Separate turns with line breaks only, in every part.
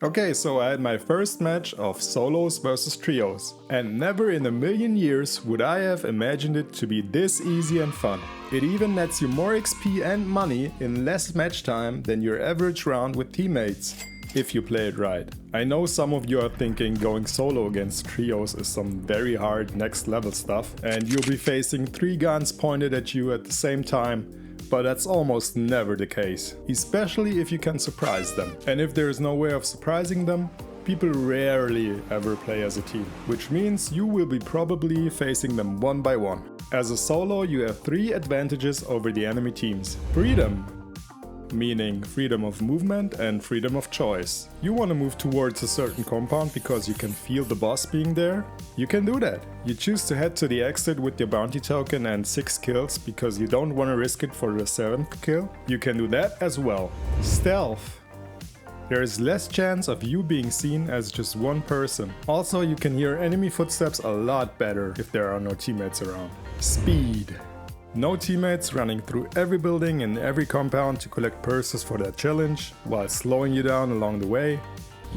Okay, so I had my first match of solos versus trios, and never in a million years would I have imagined it to be this easy and fun. It even nets you more XP and money in less match time than your average round with teammates, if you play it right. I know some of you are thinking going solo against trios is some very hard next level stuff, and you'll be facing 3 guns pointed at you at the same time. But that's almost never the case, especially if you can surprise them. And if there is no way of surprising them, people rarely ever play as a team, which means you will be probably facing them one by one. As a solo, you have 3 advantages over the enemy teams. Freedom, meaning freedom of movement and freedom of choice. You want to move towards a certain compound because you can feel the boss being there? You can do that. You choose to head to the exit with your bounty token and 6 kills because you don't want to risk it for the 7th kill. You can do that as well. Stealth. There is less chance of you being seen as just one person. Also, you can hear enemy footsteps a lot better if there are no teammates around. Speed. No teammates running through every building and every compound to collect purses for that challenge, while slowing you down along the way.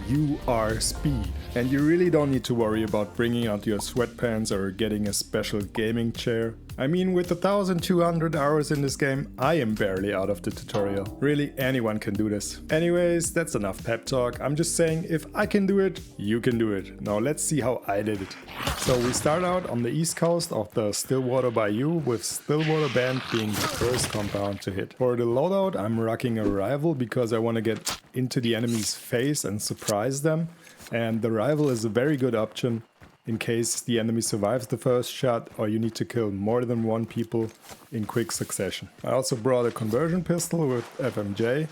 You are speed. And you really don't need to worry about bringing out your sweatpants or getting a special gaming chair. I mean, with 1200 hours in this game, I am barely out of the tutorial. Really, anyone can do this. Anyways, that's enough pep talk. I'm just saying, if I can do it, you can do it. Now let's see how I did it. So we start out on the east coast of the Stillwater Bayou, with Stillwater Bend being the first compound to hit. For the loadout, I'm rocking a rival because I want to get into the enemy's face and surprise them. And the rival is a very good option in case the enemy survives the first shot or you need to kill more than 1 people in quick succession. I also brought a conversion pistol with FMJ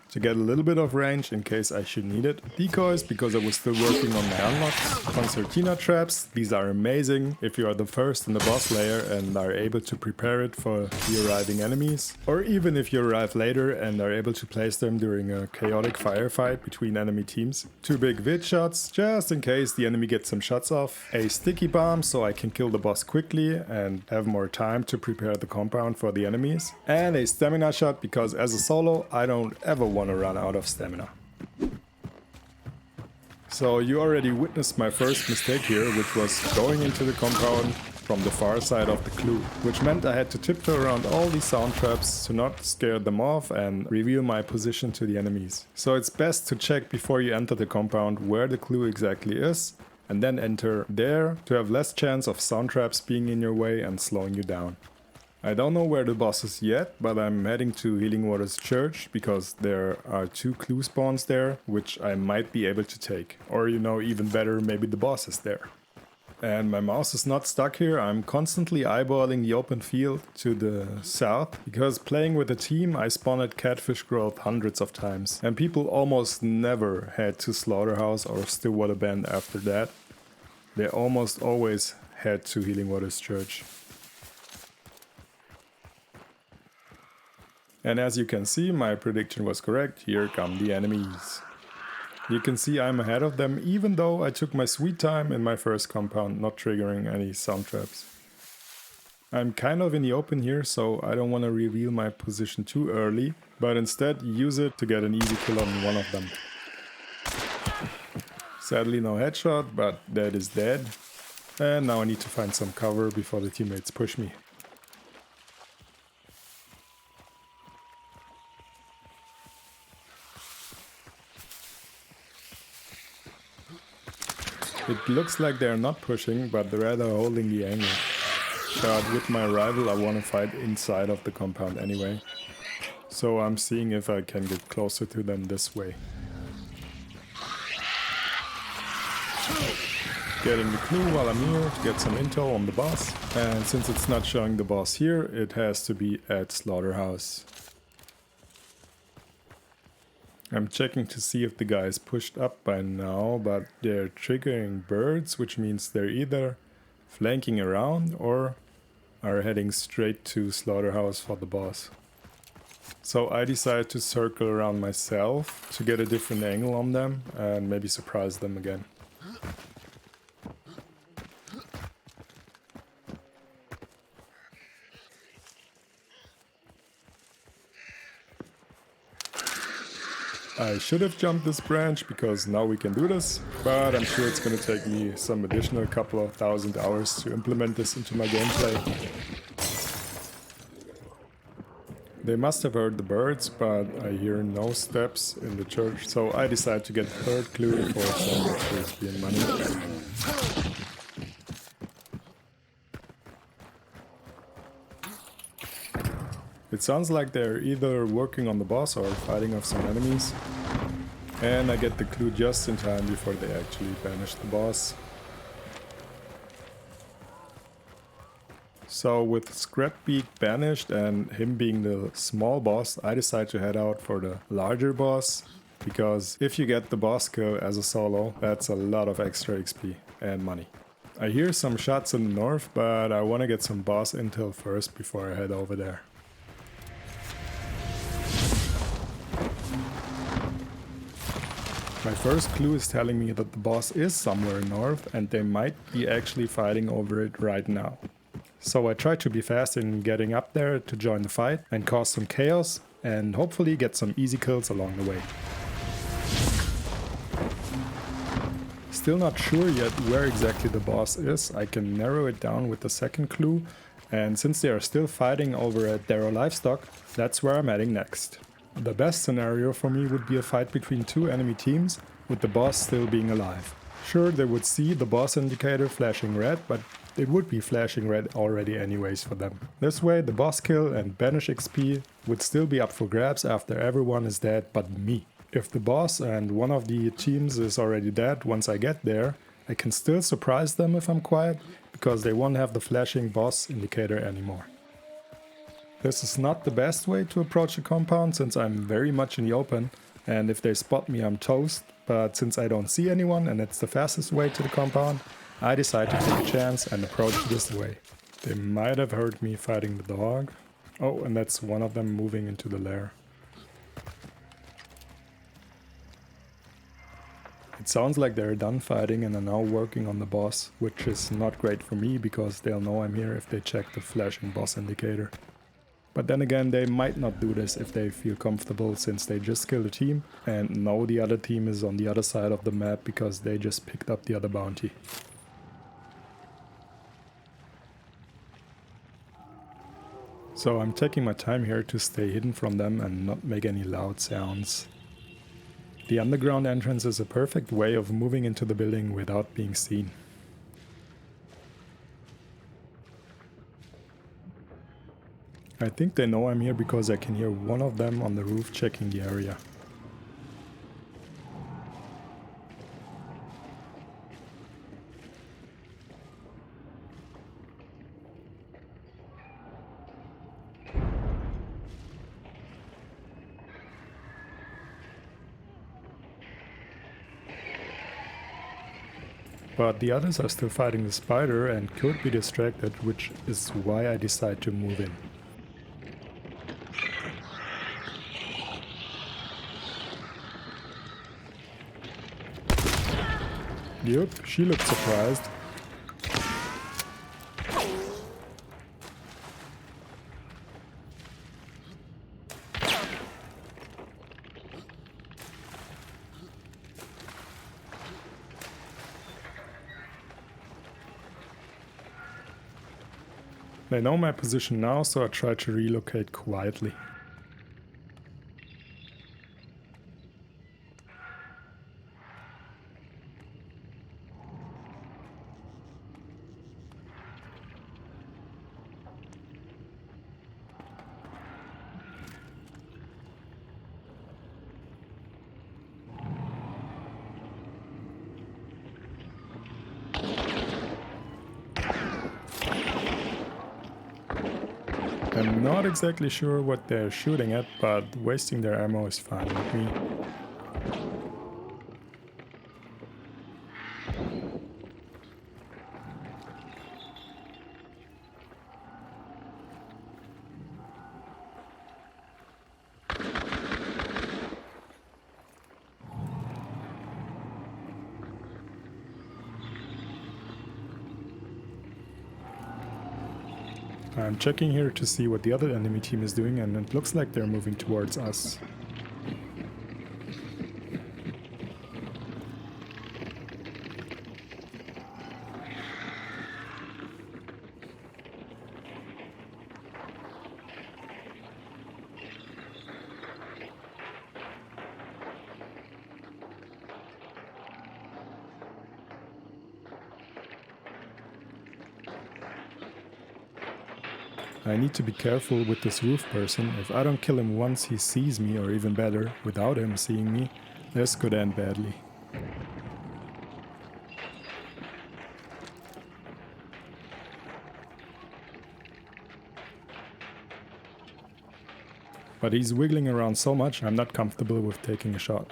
to get a little bit of range in case I should need it. Decoys because I was still working on my unlocks. Concertina traps, these are amazing if you are the first in the boss layer and are able to prepare it for the arriving enemies. Or even if you arrive later and are able to place them during a chaotic firefight between enemy teams. 2 big vid shots, just in case the enemy gets some shots off. A sticky bomb so I can kill the boss quickly and have more time to prepare the compound for the enemies. And a stamina shot because as a solo I don't ever want to run out of stamina. So you already witnessed my first mistake here, which was going into the compound from the far side of the clue, which meant I had to tiptoe around all these sound traps to not scare them off and reveal my position to the enemies. So it's best to check before you enter the compound where the clue exactly is, and then enter there to have less chance of sound traps being in your way and slowing you down. I don't know where the boss is yet, but I'm heading to Healing Waters Church because there are 2 clue spawns there, which I might be able to take. Or, you know, even better, maybe the boss is there. And my mouse is not stuck here. I'm constantly eyeballing the open field to the south because playing with a team I spawn at Catfish Grove hundreds of times, and people almost never head to Slaughterhouse or Stillwater Bend after that. They almost always head to Healing Waters Church. And as you can see, my prediction was correct. Here come the enemies. You can see I'm ahead of them, even though I took my sweet time in my first compound, not triggering any sound traps. I'm kind of in the open here, so I don't want to reveal my position too early, but instead use it to get an easy kill on one of them. Sadly no headshot, but that is dead. And now I need to find some cover before the teammates push me. It looks like they're not pushing, but rather holding the angle. But with my rival I want to fight inside of the compound anyway. So I'm seeing if I can get closer to them this way. Getting the clue while I'm here to get some intel on the boss. And since it's not showing the boss here, it has to be at Slaughterhouse. I'm checking to see if the guy is pushed up by now, but they're triggering birds, which means they're either flanking around or are heading straight to Slaughterhouse for the boss. So I decided to circle around myself to get a different angle on them and maybe surprise them again. I should have jumped this branch because now we can do this, but I'm sure it's gonna take me some additional couple of thousand hours to implement this into my gameplay. They must have heard the birds, but I hear no steps in the church, so I decide to get the third clue for some XP and money. It sounds like they're either working on the boss or fighting off some enemies. And I get the clue just in time before they actually banish the boss. So with Scrapbeak banished and him being the small boss, I decide to head out for the larger boss. Because if you get the boss kill as a solo, that's a lot of extra XP and money. I hear some shots in the north, but I want to get some boss intel first before I head over there. My first clue is telling me that the boss is somewhere north and they might be actually fighting over it right now. So I try to be fast in getting up there to join the fight and cause some chaos and hopefully get some easy kills along the way. Still not sure yet where exactly the boss is. I can narrow it down with the second clue, and since they are still fighting over at Darrow Livestock, that's where I'm heading next. The best scenario for me would be a fight between two enemy teams, with the boss still being alive. Sure, they would see the boss indicator flashing red, but it would be flashing red already anyways for them. This way the boss kill and banish XP would still be up for grabs after everyone is dead but me. If the boss and one of the teams is already dead once I get there, I can still surprise them if I'm quiet, because they won't have the flashing boss indicator anymore. This is not the best way to approach a compound since I'm very much in the open, and if they spot me I'm toast, but since I don't see anyone and it's the fastest way to the compound, I decide to take a chance and approach this way. They might have heard me fighting the dog. Oh, and that's one of them moving into the lair. It sounds like they're done fighting and are now working on the boss, which is not great for me because they'll know I'm here if they check the flashing boss indicator. But then again, they might not do this if they feel comfortable since they just killed a team and know the other team is on the other side of the map because they just picked up the other bounty. So I'm taking my time here to stay hidden from them and not make any loud sounds. The underground entrance is a perfect way of moving into the building without being seen. I think they know I'm here because I can hear one of them on the roof checking the area. But the others are still fighting the spider and could be distracted, which is why I decide to move in. Yep, she looked surprised. They know my position now, so I try to relocate quietly. I'm not exactly sure what they're shooting at, but wasting their ammo is fine with me. I'm checking here to see what the other enemy team is doing, and it looks like they're moving towards us. I need to be careful with this roof person. If I don't kill him once he sees me, or even better, without him seeing me, this could end badly. But he's wiggling around so much, I'm not comfortable with taking a shot.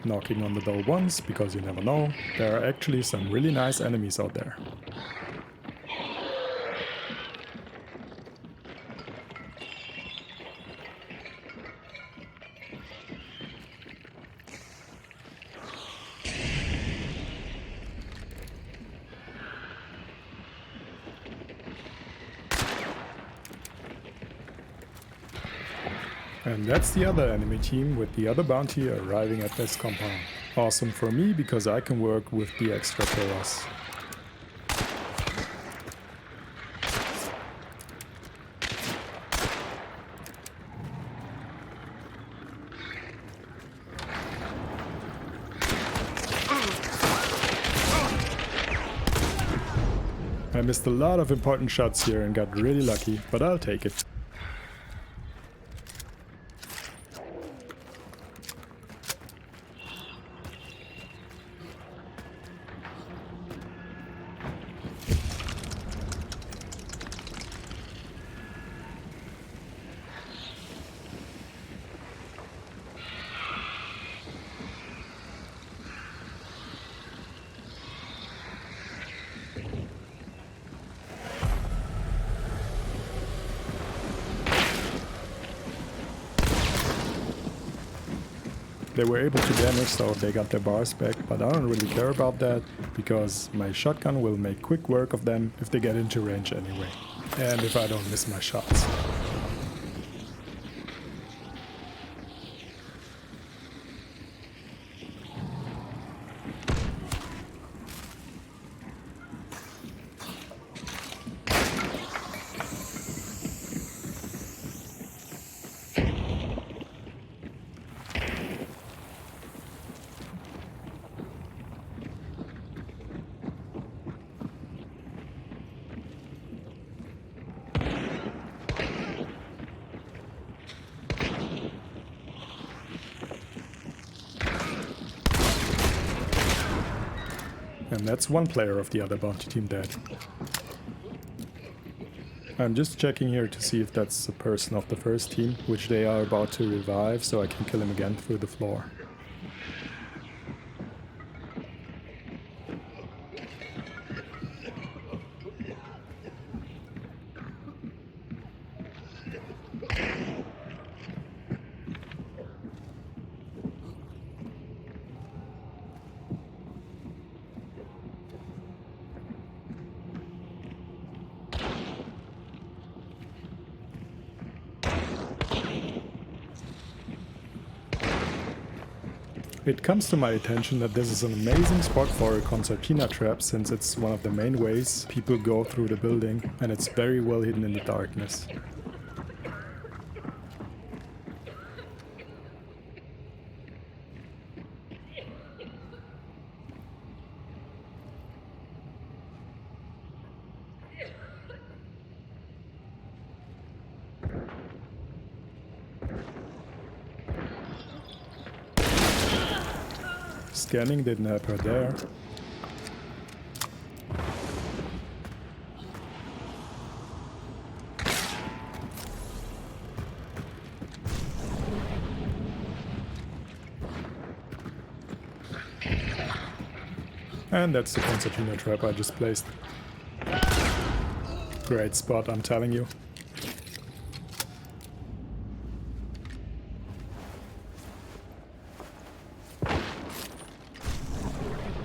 Knocking on the door once, because you never know, there are actually some really nice enemies out there. And that's the other enemy team with the other bounty arriving at this compound. Awesome for me because I can work with the extra chaos. I missed a lot of important shots here and got really lucky, but I'll take it. They were able to damage, so they got their bars back, but I don't really care about that, because my shotgun will make quick work of them if they get into range anyway. And if I don't miss my shots. And that's one player of the other bounty team dead. I'm just checking here to see if that's a person of the first team, which they are about to revive, so I can kill him again through the floor. It comes to my attention that this is an amazing spot for a concertina trap, since it's one of the main ways people go through the building, and it's very well hidden in the darkness. Scanning didn't help her there. And that's the concertina trap I just placed. Great spot, I'm telling you.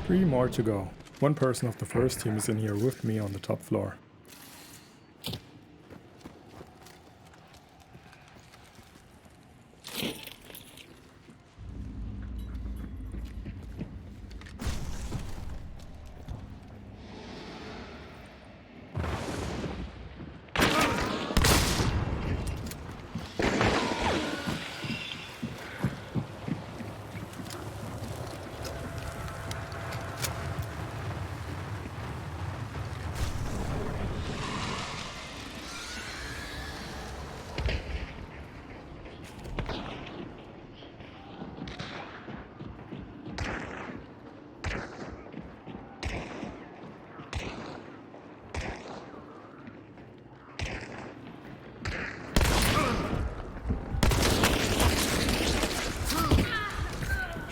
Three more to go. One person of the first team is in here with me on the top floor.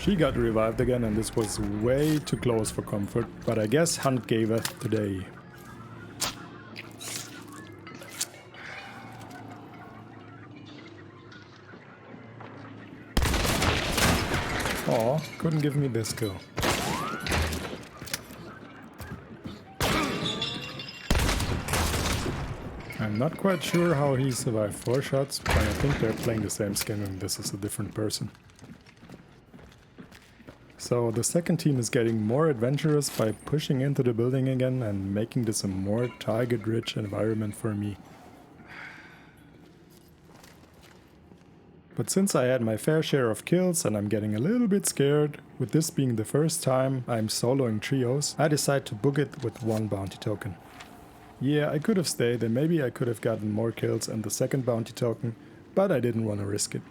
She got revived again and this was way too close for comfort, but I guess Hunt gave us today. Aw, couldn't give me this kill. I'm not quite sure how he survived 4 shots, but I think they're playing the same skin and this is a different person. So the second team is getting more adventurous by pushing into the building again and making this a more target-rich environment for me. But since I had my fair share of kills and I'm getting a little bit scared, with this being the first time I'm soloing trios, I decide to book it with 1 bounty token. Yeah, I could have stayed and maybe I could have gotten more kills and the second bounty token, but I didn't want to risk it.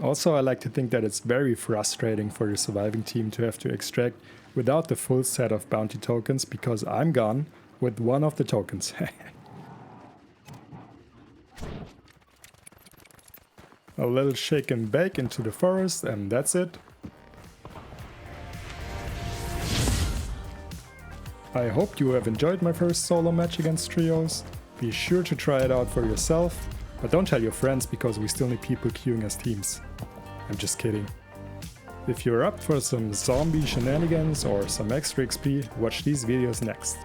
Also, I like to think that it's very frustrating for the surviving team to have to extract without the full set of bounty tokens because I'm gone with 1 of the tokens. A little shake and bake into the forest and that's it. I hope you have enjoyed my first solo match against trios. Be sure to try it out for yourself, but don't tell your friends because we still need people queuing as teams. I'm just kidding. If you're up for some zombie shenanigans or some extra XP, watch these videos next.